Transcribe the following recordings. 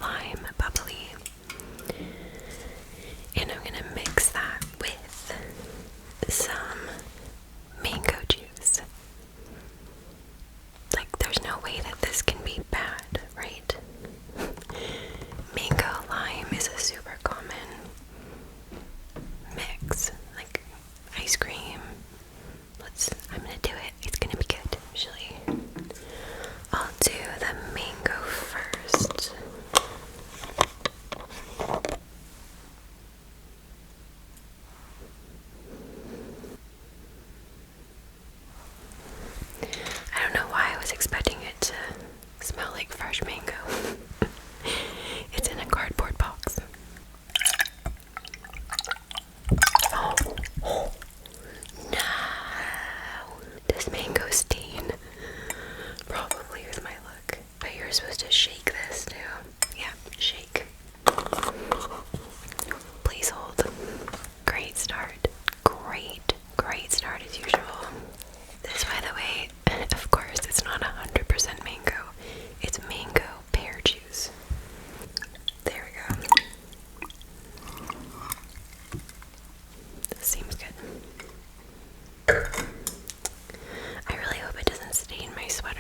lime bubbly. And I'm gonna mix that with some mango juice. Like, there's no way that this can be bad, right? Mango lime is a super common mix, like ice cream. I'm gonna do it. It's gonna be good, usually. I'll do the mango first. I don't know why I was expecting it to smell like fresh mango. It's in a cardboard box. Oh, no! This mango stain probably is my luck. But you're supposed to shake this too. Yeah, shake. Please hold. Great start. Great start as usual. This, by the way, of course, it's not 100% mango. It's mango pear juice. There we go. This seems good. I really hope it doesn't stain my sweater.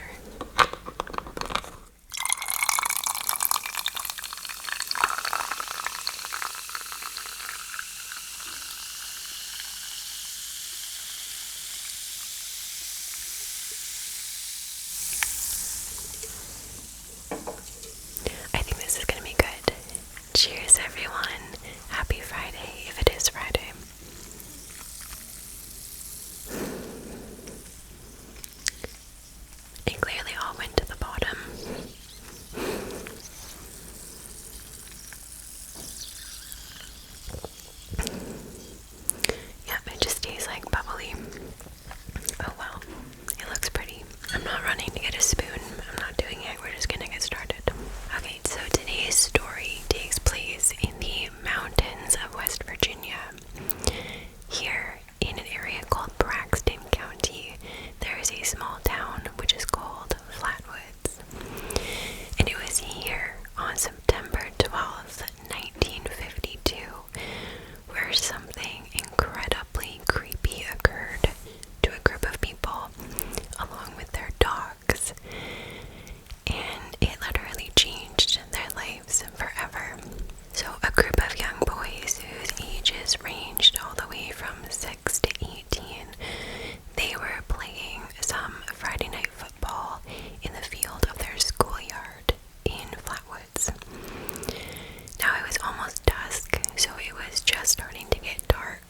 I think this is gonna be good. Cheers, everyone. Happy Friday, if it is Friday. It clearly all went to the bottom. Yep, it just tastes like bubbly. Oh well, it looks pretty. I'm not running to get a spoon. I'm not doing it. We're just gonna get started. Okay, so today's story takes place in the mountains of West Virginia. Here, in an area called Braxton County, there is a small town which is called Flatwoods. And it was here on September 12th, 1952, where something incredibly creepy occurred to a group of people along with their dogs. And it literally changed their lives forever. So a group of young boys whose ages ranged all the way from 6 to 18, they were playing some Friday night football in the field of their schoolyard in Flatwoods. Now it was almost dusk, so it was just starting to get dark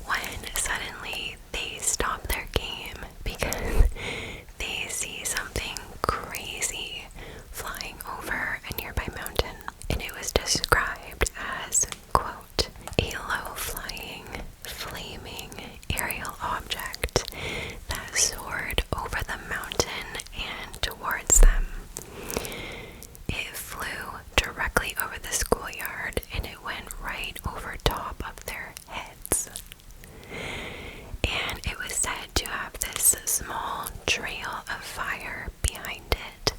when suddenly they stop their game because they see something crazy flying over a nearby mountain. And it was described as, quote, a low-flying, flaming aerial object that soared over the mountain and towards them. It flew directly over the schoolyard and it went right over top of their heads. And it was said to have this small trail of fire behind it,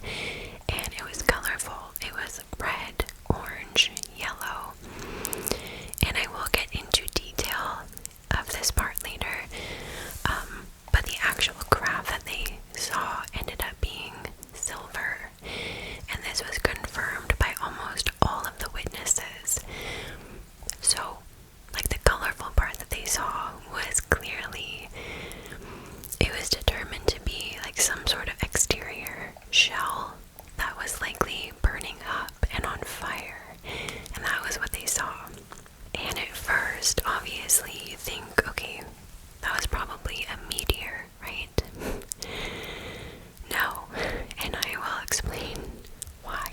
and it was colorful. It was red, orange, yellow, and I will get into detail of this part later, but the actual craft that they saw ended up being silver, and this was confirmed by almost all of the witnesses. So, like, the colorful part that they saw was clearly, it was determined to be like some sort of exterior shell that was likely burning up and on fire, and that was what they saw. And at first, obviously, you think, okay, that was probably a meteor, right? No, and I will explain why.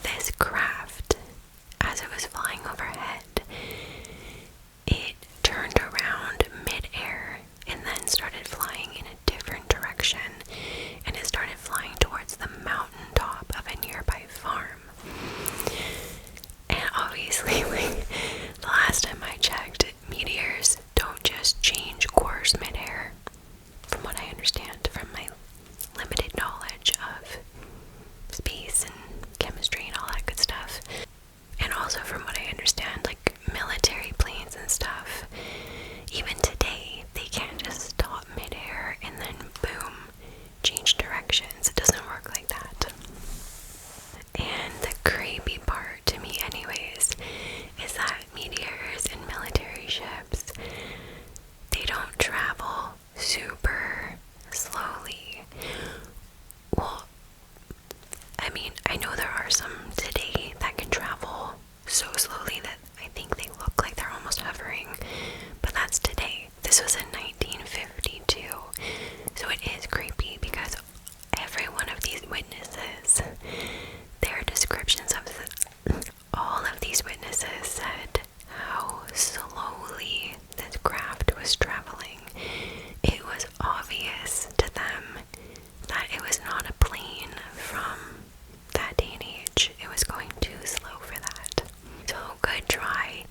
This craft, as it was flying overhead, it turned around mid-air and then started flying in a different direction, and it started flying towards the mountaintop of a nearby farm. And obviously, like, the last time I checked, meteors don't just change course mid-air, from what I understand from my limited knowledge of space and chemistry and all that are some today that can travel so slowly that I think they look like they're almost hovering, but that's today. This was in 1952, so it is creepy because every one of these witnesses, their descriptions of all of these witnesses said how slowly this craft was traveling. It was obvious to them that it was not a plane from that day and age. It was going too slow for that. So good try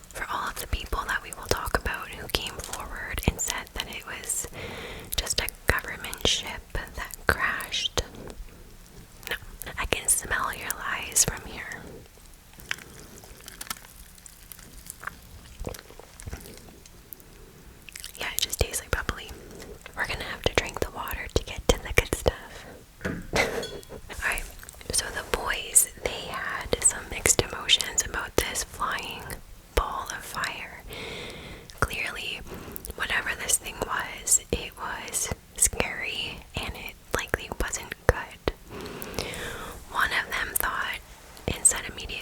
for all of the people that we will talk about who came forward and said that it was just a government ship that crashed. No, I can smell your lies from here. Yeah, it just tastes like bubbly. We're gonna have to drink the water to get to the good stuff. Alright, so the boys, they had some mixed emotions about this flying ball of fire. Clearly, whatever this thing was, it was scary and it likely wasn't good. One of them thought and said immediately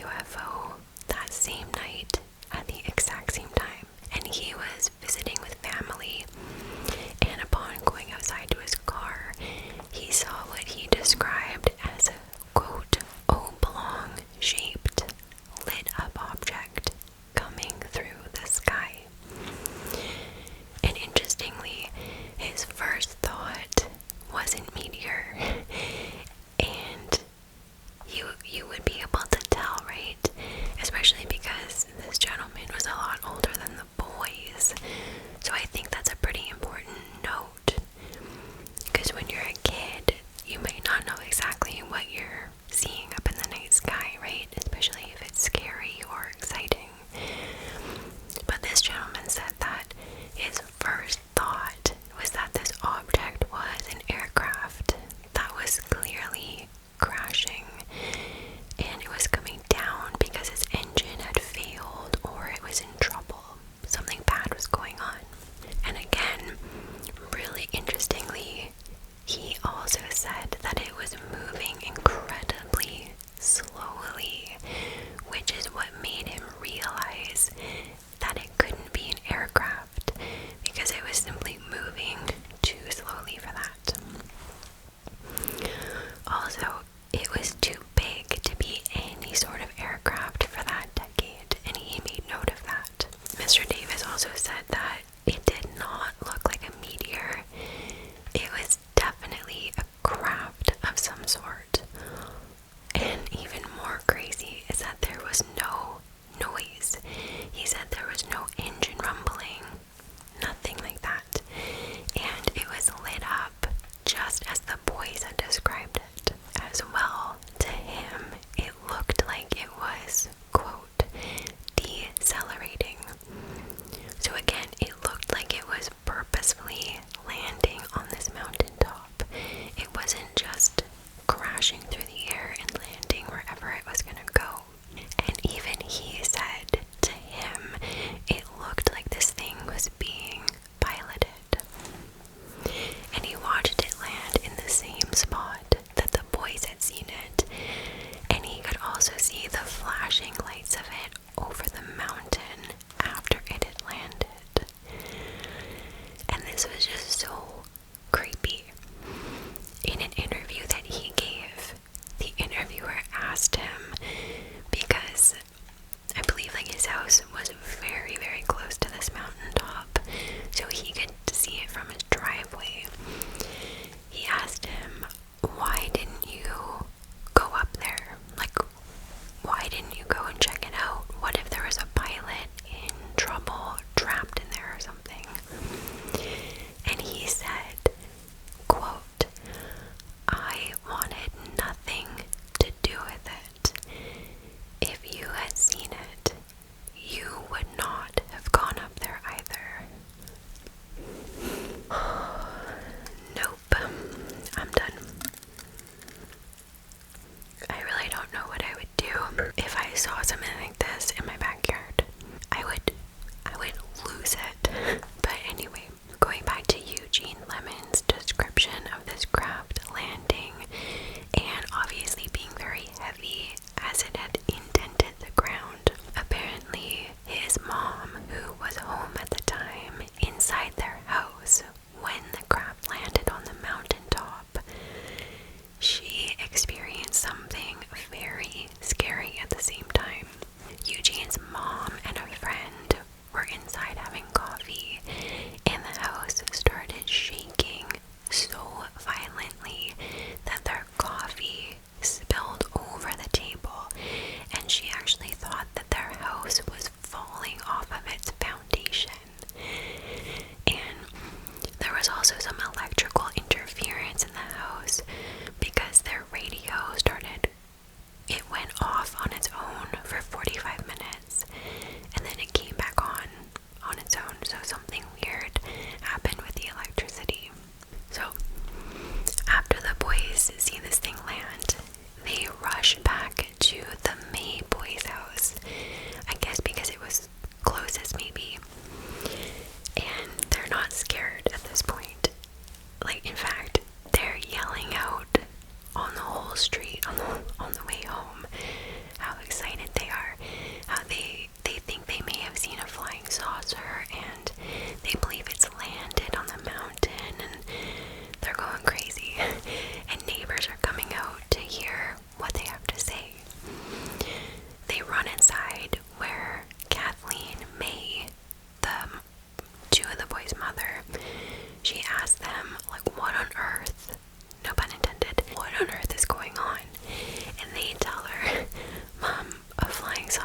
UFO that same night at the exact same time. And he was visiting with family, and upon going outside to his car, he saw what he described as a, quote, oblong-shaped, lit-up object coming through the sky. And interestingly, his first thought wasn't meteor, and you would be able to tell, right? Especially because this gentleman was a lot older than the boys. So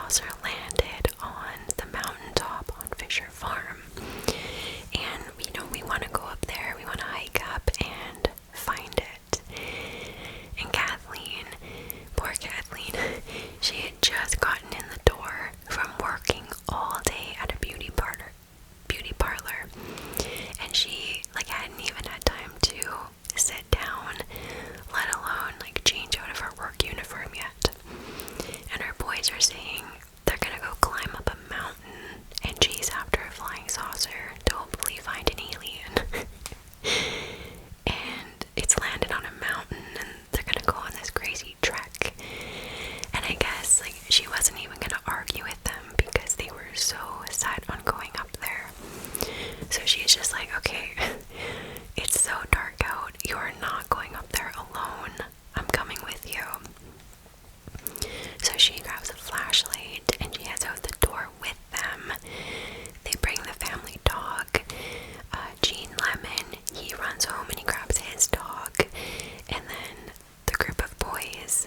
saucer landed on the mountaintop on Fisher Farm. And, we want to go up there, we want to hike up and find it. And Kathleen, poor Kathleen, she had just gotten in the door from working all day at a beauty parlor. And she, hadn't even had time to sit down, let alone, change out of her work uniform yet. And her boys are saying they're gonna go climb up a mountain and chase after a flying saucer to hopefully find an alien. And it's landed on a mountain and they're gonna go on this crazy trek. And I guess, she wasn't even gonna argue with them because they were so set on going up there. So she's just like, okay, it's so dark out, you're not going up there alone, I'm coming with you. So she grabs a flashlight and she heads out the door with them. They bring the family dog, Gene Lemon. He runs home and he grabs his dog. And then the group of boys,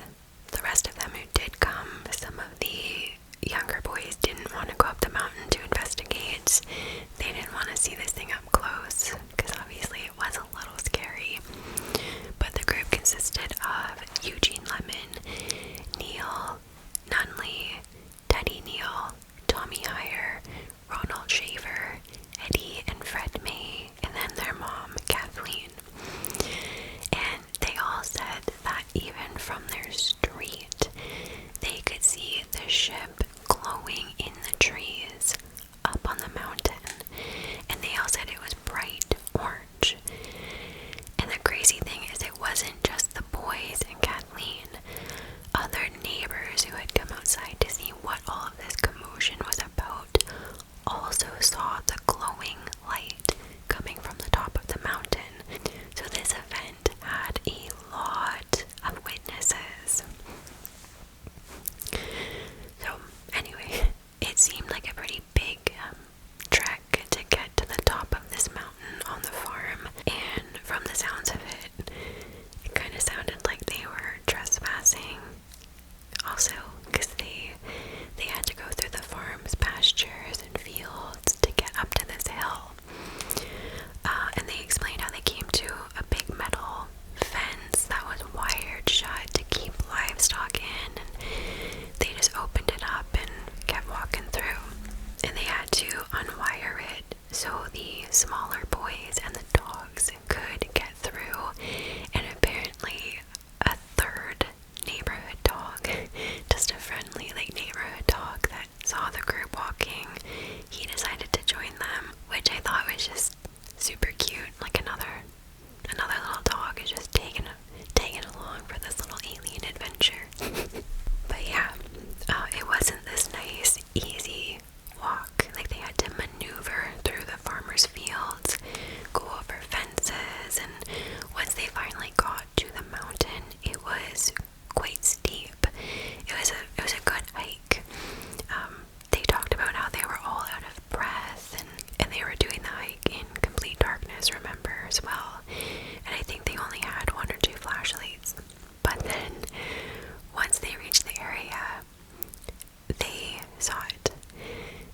the rest of them who did come, some of the younger boys didn't want to go up the mountain to investigate. They didn't want to see this thing up close because obviously it was a little scary. But the group consisted of Eugene Lemon, Neil Nunley, Teddy Neal, Tommy Heyer, Ronald Shaver, Eddie and Fred May, and then their mom, Kathleen. And they all said that even from their street, they could see the ship glowing in the trees up on the mountain. And they all said it was bright orange. And the crazy thing is it wasn't just the boys and Kathleen. Other neighbors who had come outside to see what all of this commotion was about also saw the glowing light coming from the top of the mountain. So this event had a lot of witnesses. So anyway, it seemed like a pretty big trek to get to the top of this mountain on the farm. And from the sounds of it, it kind of sounded like they were trespassing. Also, because they had to go through the farm's pastures and fields to get up to this hill. And they explained how they came to a big metal fence that was wired shut to keep livestock in, and they just opened it up and kept walking through. And they had to unwire it so the smaller boys and the dogs could get through. And apparently a third neighborhood dog, just a friendly neighborhood dog that saw the group walking, he decided to join them, which I thought was just super cute. Another little dog is just taking along for this little alien adventure. But yeah, it wasn't this nice, easy walk. They had to maneuver through the farmers' fields, go over fences, and once they finally got to the mountain, it was quite steep. It was a good hike. They talked about how they were all out of breath, and they were doing the hike in complete darkness, remember, as well. And I think they only had 1 or 2 flashlights. But then, once they reached the area, they saw it.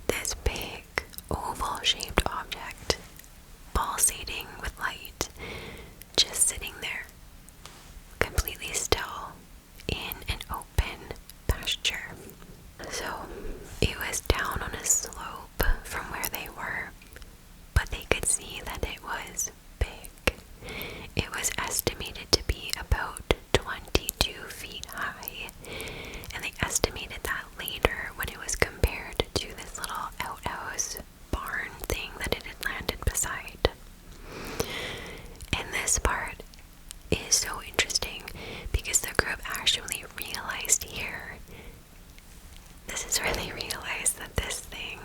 This big, oval-shaped object, pulsating with light, just sitting there, completely still, in an open pasture. So, it was down on a slope from where they were, but they could see that it was big. It was estimated to be about 22 feet high, and they estimated that later when it was compared to this little outhouse barn thing that it had landed beside. And this part is so interesting because the group actually realized here, this is where they realized that this thing,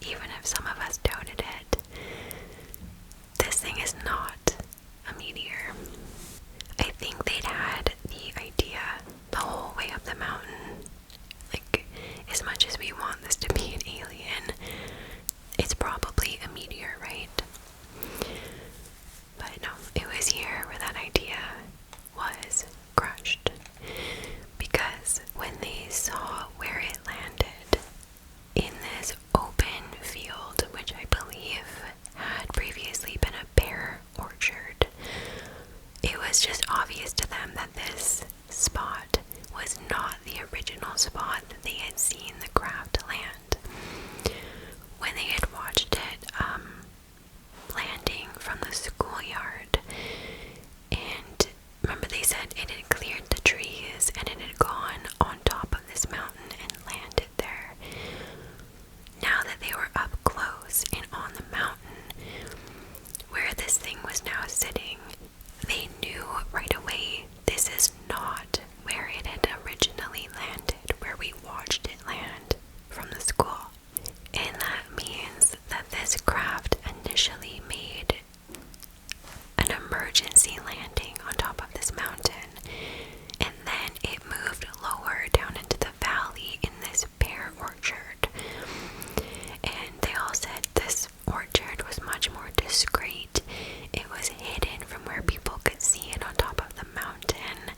even if some of us doubted it, this thing is not a meteor. I think they'd had the idea the whole way up the mountain. As much as we want this to be an alien, it's probably a meteor, right? But no, it was here where that idea was crushed. Because when they saw where it landed, seen the craft land. When they had watched it landing from the schoolyard, and remember they said it had cleared the trees and it had gone on top of this mountain and landed there. Now that they were up close and on the mountain where this thing was now sitting, they knew right away this is not where it had originally landed, where we watched it land from the school. And that means that this craft initially made an emergency landing on top of this mountain, and then it moved lower down into the valley in this pear orchard. And they all said this orchard was much more discreet. It was hidden from where people could see it on top of the mountain,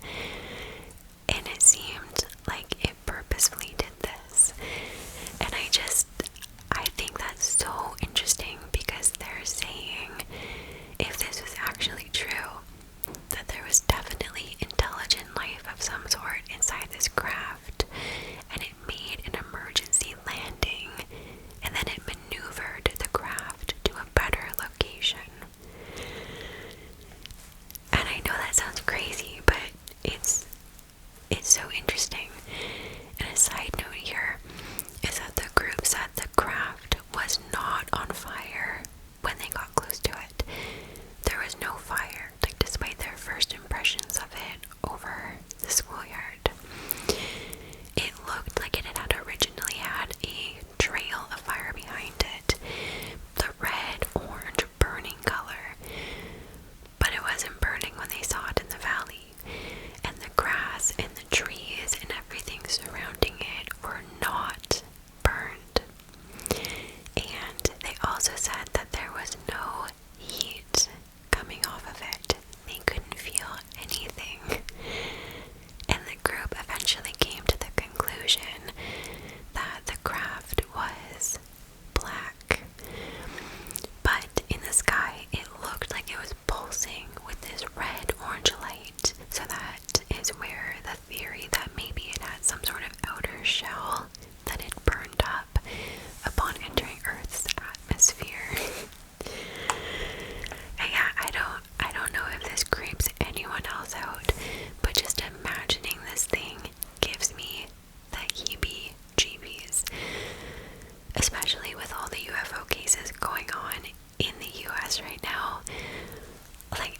and it seemed like it purposefully did this. And I think that's so interesting, because they're saying if this was actually true, that there was definitely intelligent life of some sort inside this craft, and it made an emergency landing, and then it maneuvered the craft to a better location. And I know that sounds crazy, but it's so interesting. And a side note here is that the group said the craft was not on fire when they got close to it. There was no fire, like despite their first impressions of it over the schoolyard. It looked like it had originally had a trail of fire behind it, the red, orange, burning color, but it wasn't burning when they saw it in the valley, and the grass and the trees and everything surrounding it were not burned. And they also said that there was no heat coming off of it. They couldn't feel anything. And the group eventually came to the conclusion that the craft was black. But in the sky, it looked like it was pulsing with this red-orange light. So that is where the theory that maybe it had some sort of outer shell that it burned up upon entering Earth's atmosphere. And yeah, I don't know if this creeps anyone else out, but just imagining this thing gives me the heebie-jeebies, especially with all the UFO cases going on in the US right now. Like,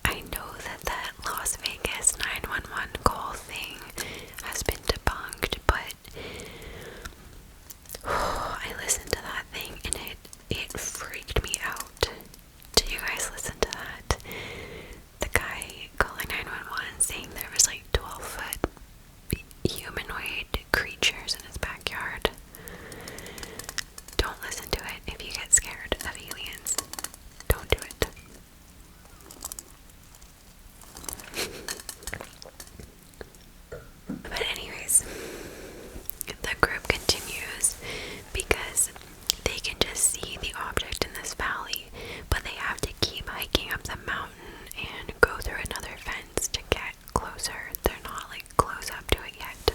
I know that Las Vegas 911 call thing has been debunked, but I listened to that thing and it freaked me out. Did you guys listen to that? The guy calling 911 saying there was like 12-foot humanoid creatures in his backyard. Don't listen to it if you get scared of aliens. Don't do it. But anyways, the group continues because they can just see the object in this valley, but they have to keep hiking up the mountain and go through another fence to get closer. They're not like close up to it yet.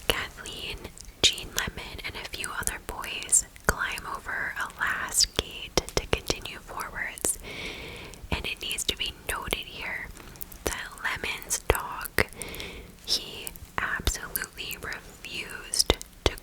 Kathleen, Jean Lemon, and a few other boys climb over a last gate to continue forwards. And it needs to be noted here that Lemon's dog, he absolutely refused to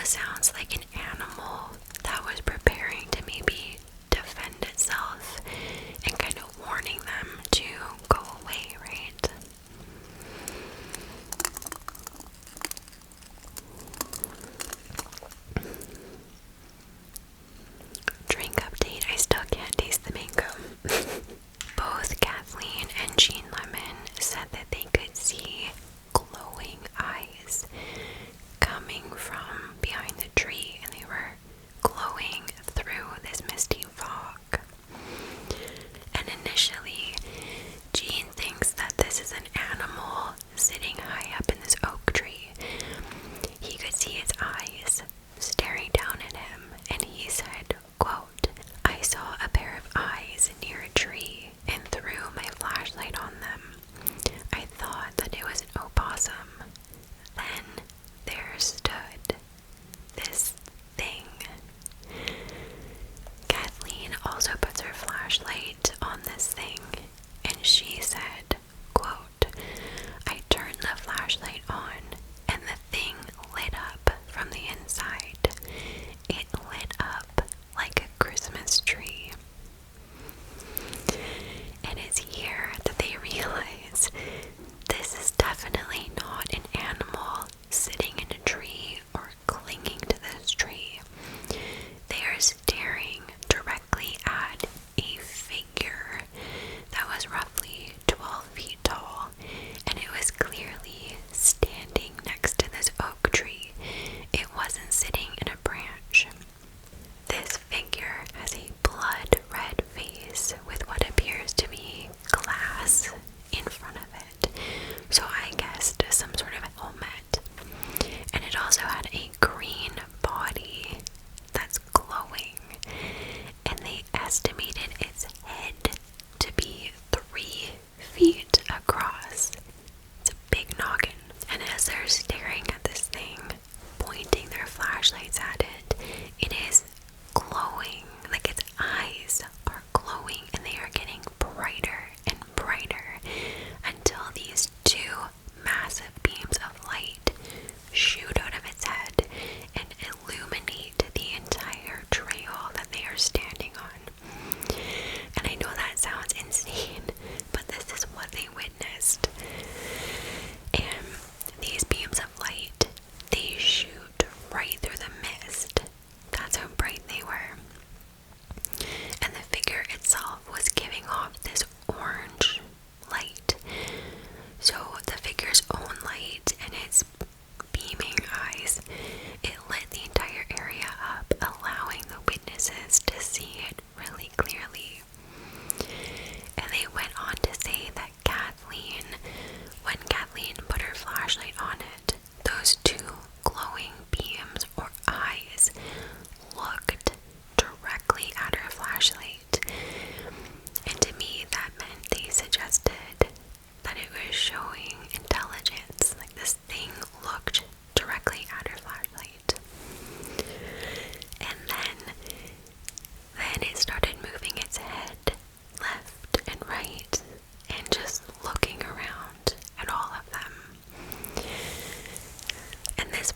sounds like an animal that was preparing to maybe defend itself and kind of warning them to go away, right? Drink update, I still can't taste the mango. Both Kathleen and Jean Lemon said that they could see glowing eyes coming from behind the tree, and they were glowing through this misty fog. And initially, Jean thinks that this is an animal sitting high up in this oak tree. He could see its eyes staring down at him, and he said, quote, "I saw a pair of eyes near a tree and threw my flashlight on them. I thought that it was an opossum. Then there stood this thing." Kathleen also puts her flashlight on this thing, and she said, quote, "I turned the flashlight on and the thing lit up from the inside. It lit up like a Christmas tree." And it's here that they realize this is definitely not an animal sitting in a tree or clinging to this tree. They are staring directly at a figure that was roughly 12 feet tall, and it was clearly standing next to this oak tree. It wasn't sitting in a branch. This figure has a blood red face with what appears to be glass in front of it, so I guessed some sort of helmet. And it also had a green body that's glowing, and they estimated its head to be 3 feet across. It's a big noggin. And as they're staring at this thing, pointing their flashlights at it, it is glowing, like its eyes are glowing, and they are getting brighter and brighter until these 2 massive beams of light shoot out of its head and illuminate the entire trail that they are standing on. And I know that sounds insane, but this is what they witnessed. And these beams of light, they shoot right through the mist. That's how bright they were. And the figure itself was giving off this orange light. So the figure's own light and its beaming eyes, it lit the entire area up, allowing the witnesses to see it really clearly. And they went on to say that when Kathleen put her flashlight on it, those 2 glowing beams or eyes looked directly at her flashlight. And to me, that meant they suggested that it was showing intelligence. Like, this thing looked directly at her flashlight. And then it started moving its head left and right and just looking around at all of them. And this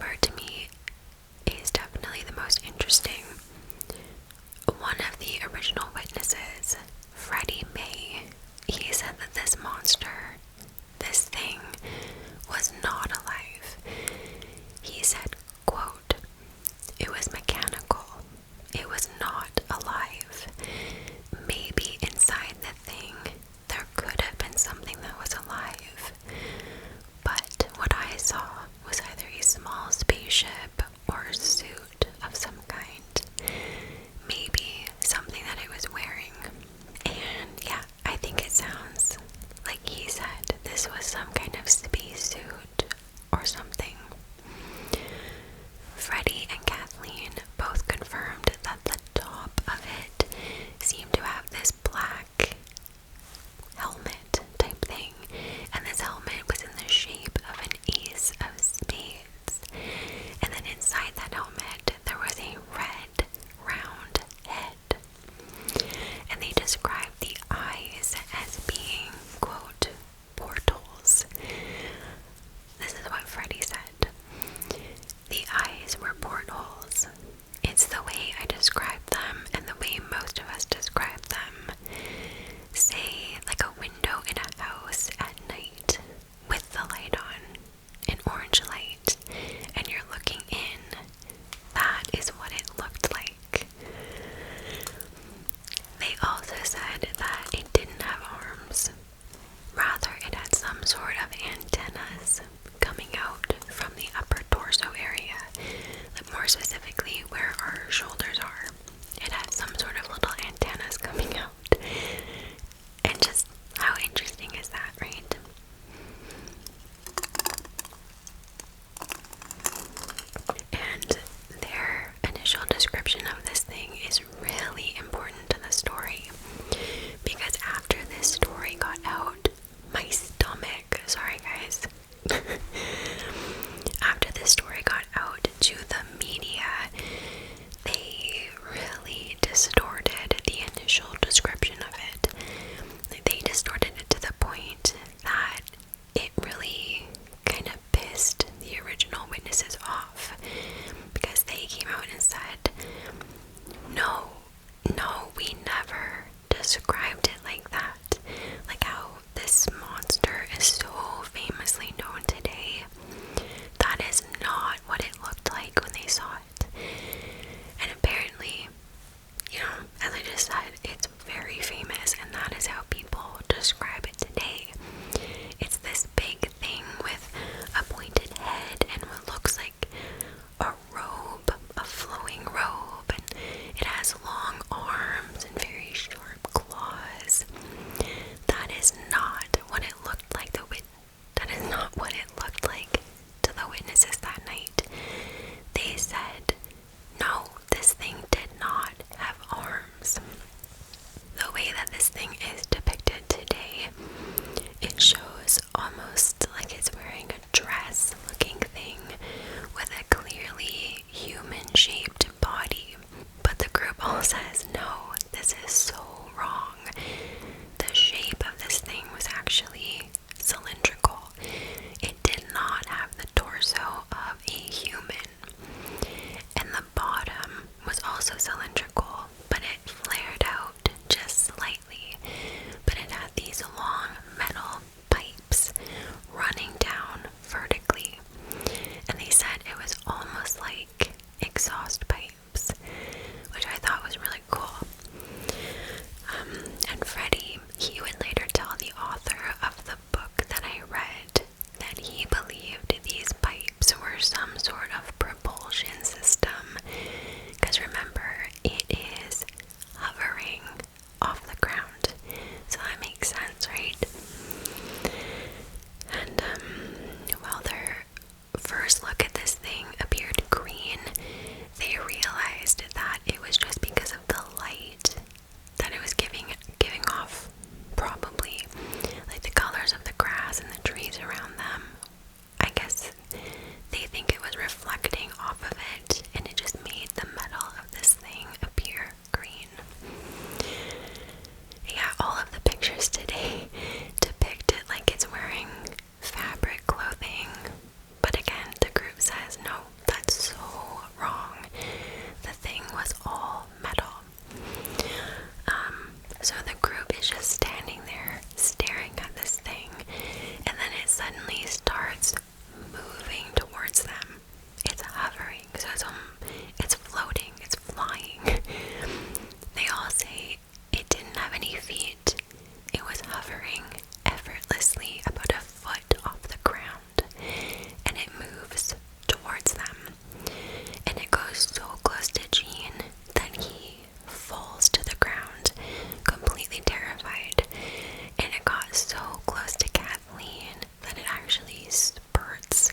so close to Kathleen that it actually spurts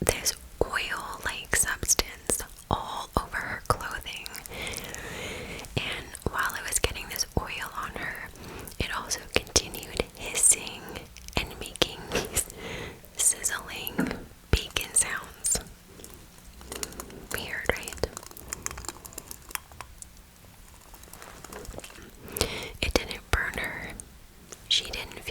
this oil-like substance all over her clothing. And while it was getting this oil on her, it also continued hissing and making these sizzling bacon sounds. Weird, right? It didn't burn her. She didn't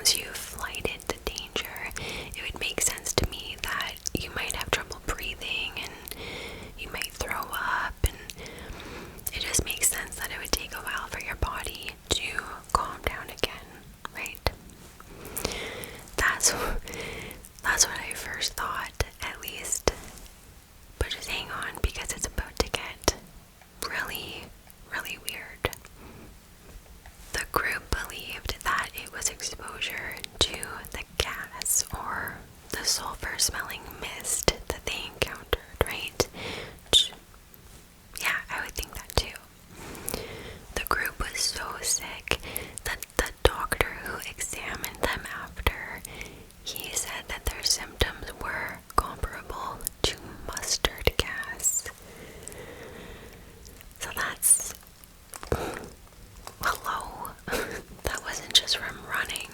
knows you've lighted the danger, it would make sense to me that you might have trouble breathing and you might throw up, and it just makes sense that it would take a while for your body to calm down again, right? That's what I first thought, at least. But just hang on, because it's about to get really, really weird. The group believed that it was exposure to the gas or the sulfur smelling mist that they encountered, right? Yeah, I would think that too. The group was so sick that the doctor who examined them after, he said that their symptoms were comparable to mustard gas. So that's... hello? That wasn't just from running.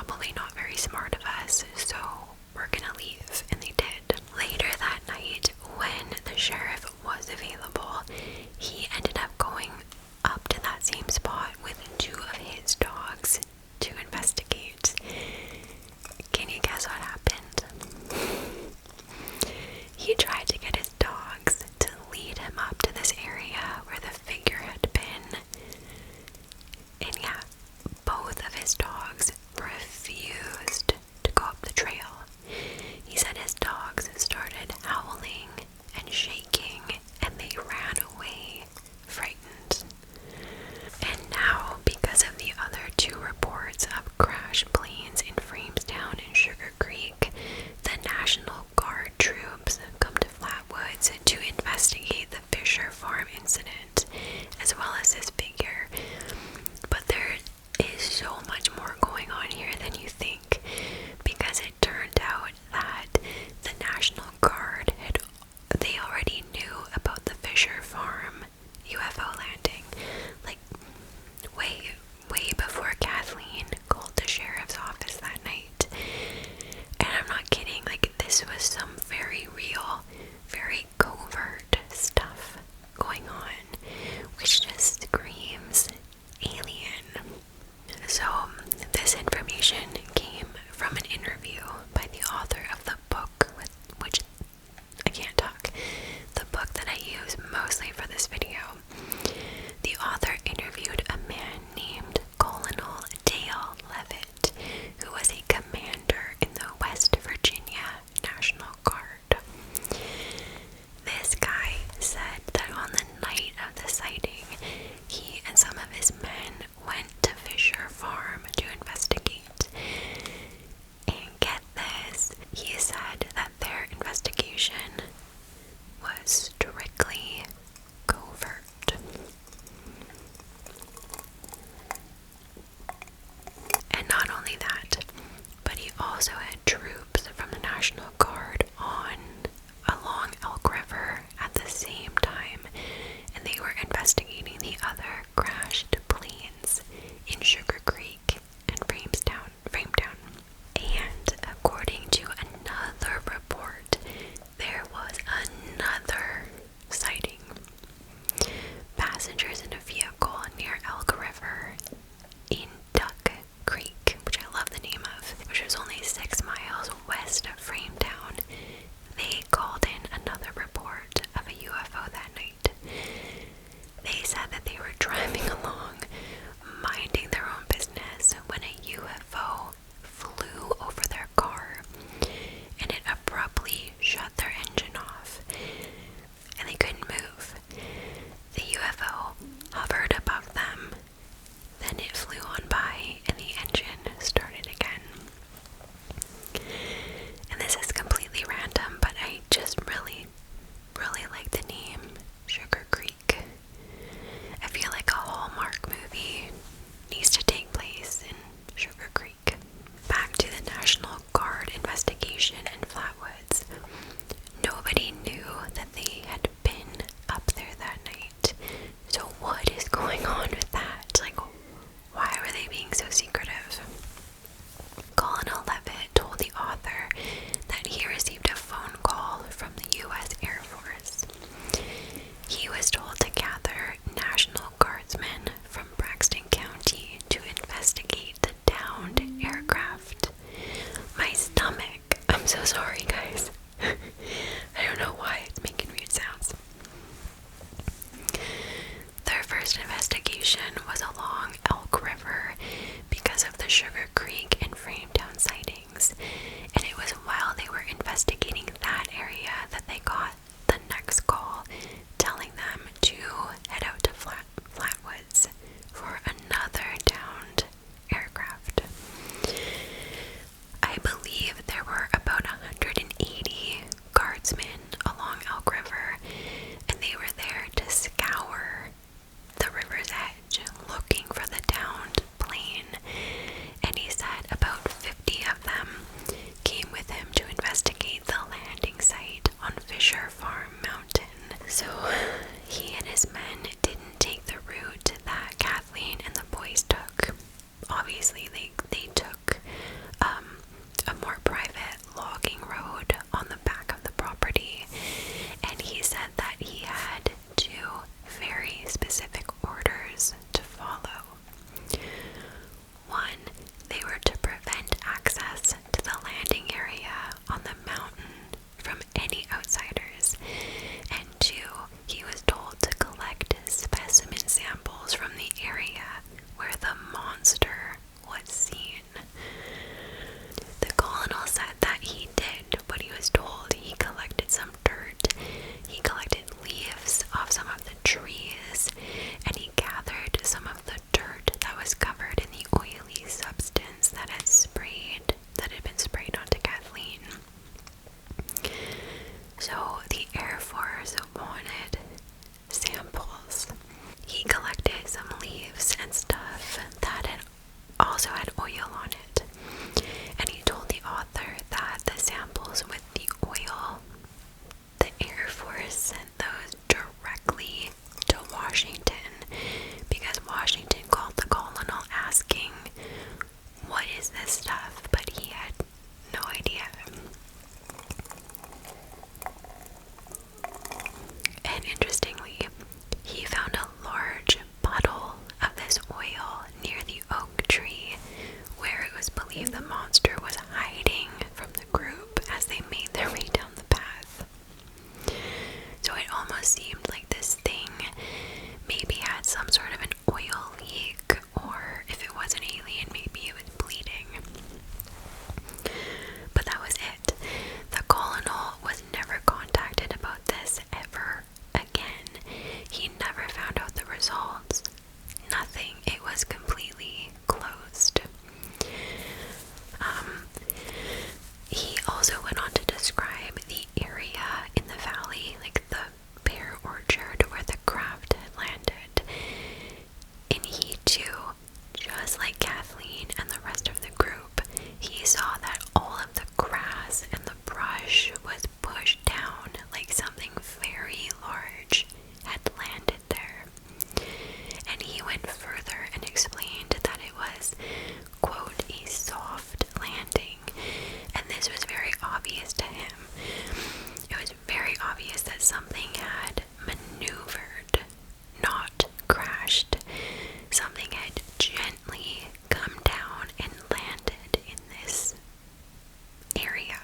probably not very smart of us, so we're gonna leave. And they did. Later that night, when the sheriff was available, he ended up going up to that same spot with 2 of his dogs to investigate. Can you guess what happened? He tried to get his dogs to lead him up to this area where the figure had been. And yeah, both of his dogs refused to go up the trail. He said his dogs started howling and shaking, and they ran away, frightened. And now, because of the other 2 reports of crashed planes in Framestown and Sugar Creek, the National Guard troops come to Flatwoods to investigate the Fisher Farm incident, as well as this figure. But there is so much more going on here than you think, because it turned out that the National Guard they already knew about the Fisher Farm UFO landing, like way before Kathleen called the sheriff's office that night. And I'm not kidding, like, this was some very real, very covert stuff going on, which just screams alien. So this information came from an interview by the author of the book, which I can't talk, the book that I use mostly for this video. The author interviewed a man named Colonel Dale Levitt, who was a commander in the West Virginia National Guard. This guy said that on the night of the sighting, he and some of his men went to Fisher Farm to investigate. And get this, he said that their investigation was strictly covert. And not only that, but he also had troops from the National Guard along Elk River at the same time, and they were investigating the other crashed planes in Sugar Creek and Framestown. And according to another report, there was another sighting. Passengers in a vehicle near Elk River in Duck Creek, which I love the name of, which was only 6 miles west of Frametown, they called in another report of a UFO that night. They said that they were driving along, minding their own business, when a UFO flew over their car, and it abruptly shut their engine off, and they couldn't move. The UFO hovered above them, then it flew on by, and the engine started again. And this is completely random, but I just really like the name Sugar Creek. I feel like a Hallmark movie needs to take place in Sugar Creek. Back to the National Guard investigation in Flatwoods. Nobody knew that they had been up there that night. So what is going on with that? Like, why were they being so secretive? Colonel Levitt told the author that he received a phone call from the U.S. Air Force. He was told to gather National Guardsmen from Braxton County to investigate the downed aircraft. My stomach. I'm so sorry, guys. I don't know why it's making weird sounds. Their first investigation was along Elk River because of the Sugar Creek and Frametown sightings, and it was while they were investigating that area that they got the next call telling them to head out to Flatwoods for another downed aircraft. I believe there were about 180 oil on it. And he told the author that the samples with the oil, the Air Force sent those directly to Washington because Washington called the colonel asking, "What is this stuff?" But he had no idea. And interestingly, he found a large puddle of this oil near the oak tree where it was believed the monster was hiding from the group as they made their way down the path. So it almost seemed like this thing maybe had some sort of an oil leak, or if it was an alien, maybe it was bleeding. But that was it. The colonel was never contacted about this ever again. He never found out the results. Nothing. It was completely closed. He also went on to describe the area in the valley, like the pear orchard where the craft had landed. And he too, just like Kathleen and the rest of the group, he saw that all of the grass and the brush was pushed down like something very large had landed there. And he went further and explained that it was, quote, a soft landing. And this was very obvious to him. It was very obvious that something had maneuvered, not crashed. Something had gently come down and landed in this area.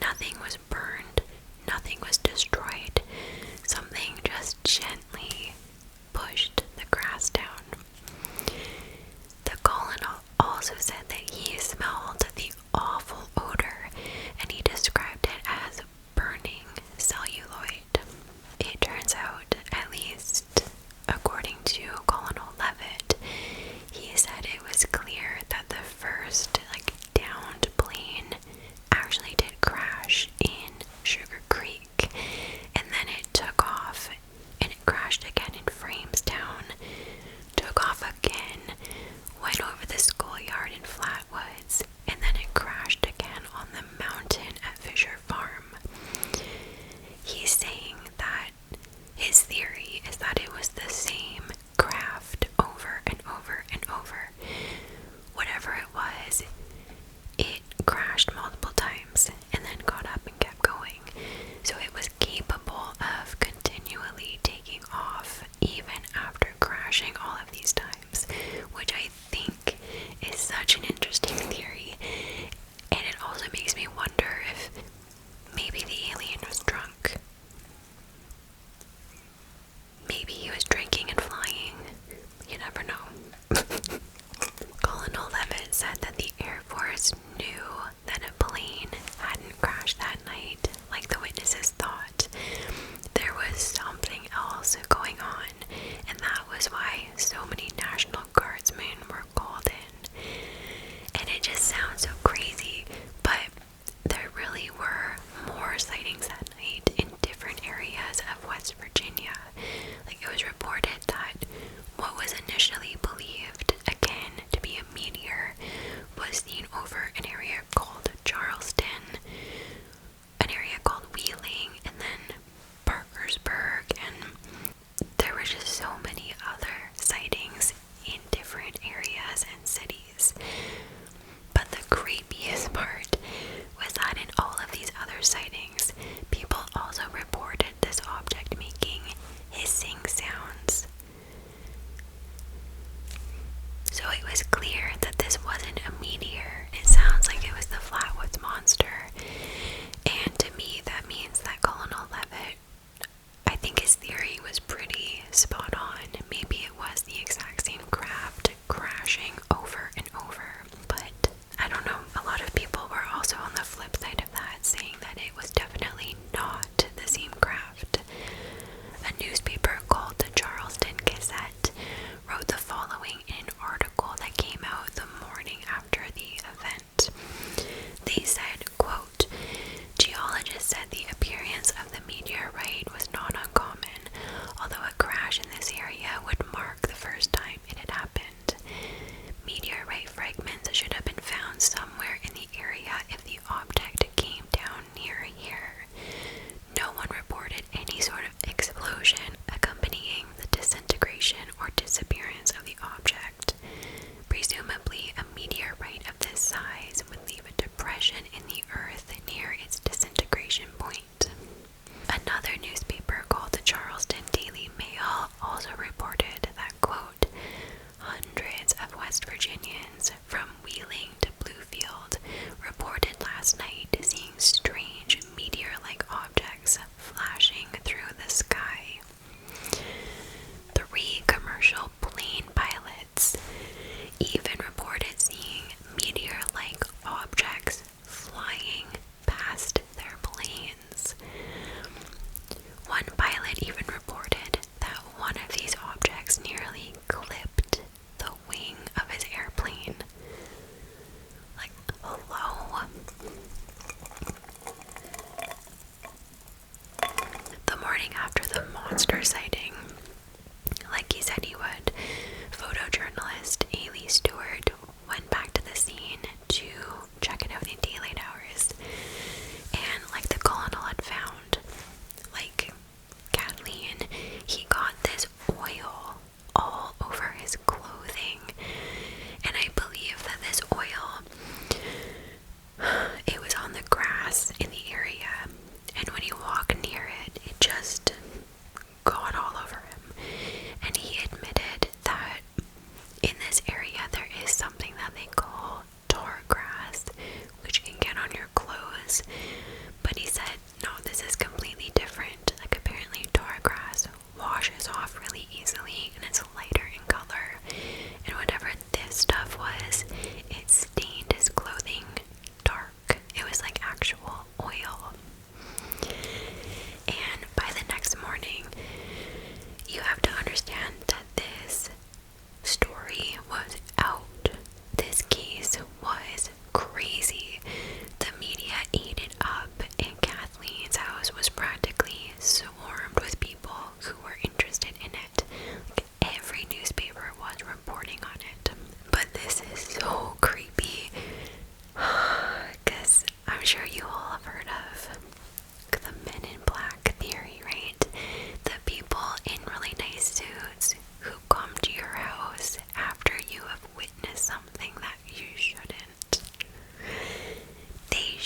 Nothing was burned, nothing was destroyed. Something just gently pushed the grass down. The colonel also said that he smelled the awful odor, and he described it as burning celluloid. It turns out, at least according to Colonel Levitt, he said it was clear that the first, downed plane actually did crash in Sugar Creek, and then it took off, and it crashed again in Framestown, took off again, went over the schoolyard in Flatwoods, and then it crashed again on the mountain at Fisher Farm. He's saying that his theory is that it was the same craft over and over and over. Whatever it was, it crashed multiple times and then got up and kept going. So it was capable of continually taking off even after crashing all of these times, which I think is such an interesting theory. And it also makes me wonder if maybe the alien was drunk. Maybe he was drinking and flying. You never know. Colonel Levitt said that the Air Force knew that a plane hadn't crashed that night, like the witnesses thought. There was something else going on, and that was why so many National Guardsmen were called in. And it just sounds so crazy, but there really were more sightings that night in different areas of West Virginia. It was reported that what was initially believed, again, to be a meteor was seen over an area called Charleston, an area called Wheeling, and then Parkersburg, and there were just so many other sightings in different areas and cities. But the crazy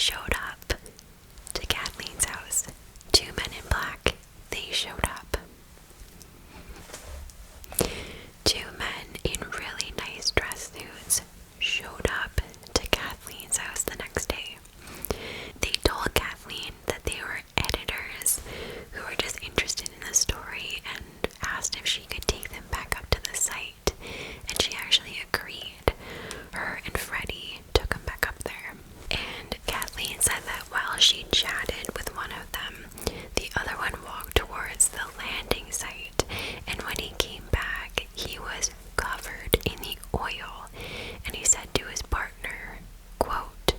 showed up to Kathleen's house. 2 men in black, they showed up. 2 men in really nice dress suits showed up to Kathleen's house the next day. They told Kathleen that they were editors who were just interested in the story and asked if she could take them back up to the site, and she actually agreed. Her and Freddie took them back up there, and Kathleen said that while she chatted with one of them, the other one walked towards the landing site, and when he came back, he was covered in the oil, and he said to his partner, quote,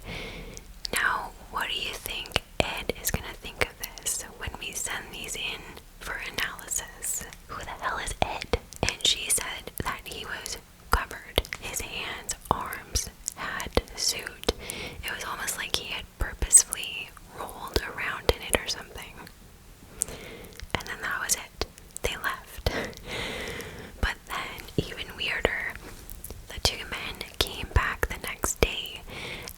"Now, what do you think Ed is going to think of this when we send these in for analysis? Who the hell is Ed?" And she said that he was covered. His hands, arms had suit. It was almost like he had purposefully rolled around in it or something. And then that was it. They left. But then, even weirder, the 2 men came back the next day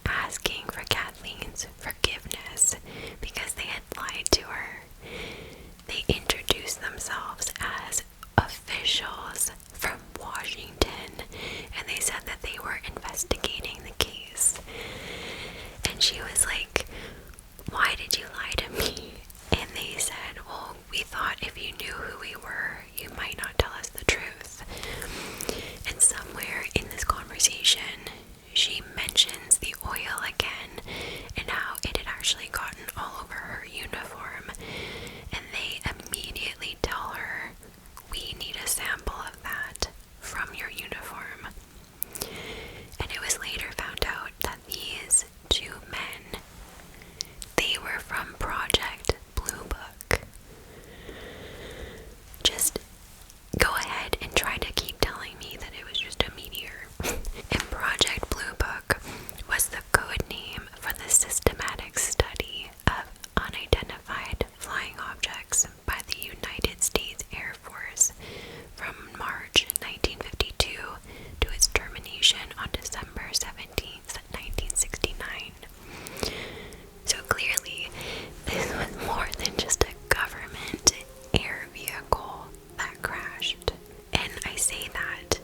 asking for Kathleen's forgiveness because they had lied to her. They introduced themselves as officials from Washington, and they said that they were investigating the case. And she was like, "Why did you lie to me?" And they said, "Well, we thought if you knew who we were, you might not tell us the truth." And somewhere in this conversation, she mentions the oil again and how it had actually gotten all over her uniform. And they immediately tell her, "We need a sample of that from your uniform." And it was later found out that these 2 men, they were from Project Blue Book. Just go ahead and try to keep telling me that it was just a meteor. And Project Blue Book was the code name for the systematic study of unidentified flying objects by the United States Air Force from March 1952 to its termination on December 17th, 1969. So clearly, this was more than just a government air vehicle that crashed. And I say that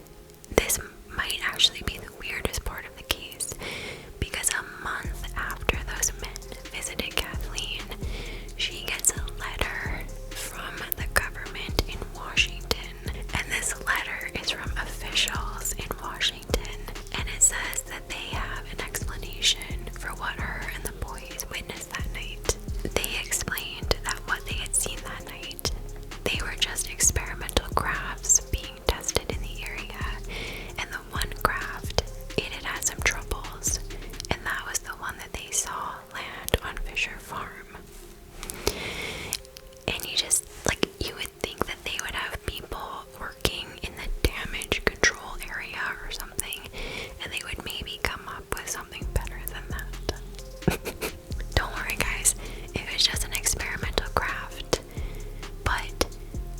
this might actually be the weirdest part of the case, because a month after those men visited Kathleen, she gets a letter from the government in Washington. And this letter is from officials in Washington, and it says that they have an explanation for what her and the boys witnessed that night. They explained that what they had seen that night, they were just experimental crafts being tested in the area, and the one craft, it had had some troubles, and that was the one that they saw land on Fisher Farm. And you would think that they would have people working in the damage control area or something, and they would maybe come up with something better than that. Don't worry guys, it was just an experimental craft. But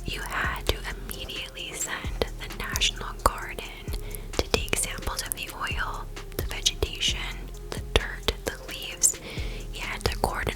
you had to immediately send the National Guard in to take samples of the oil, the vegetation, the dirt, the leaves. You had to cordon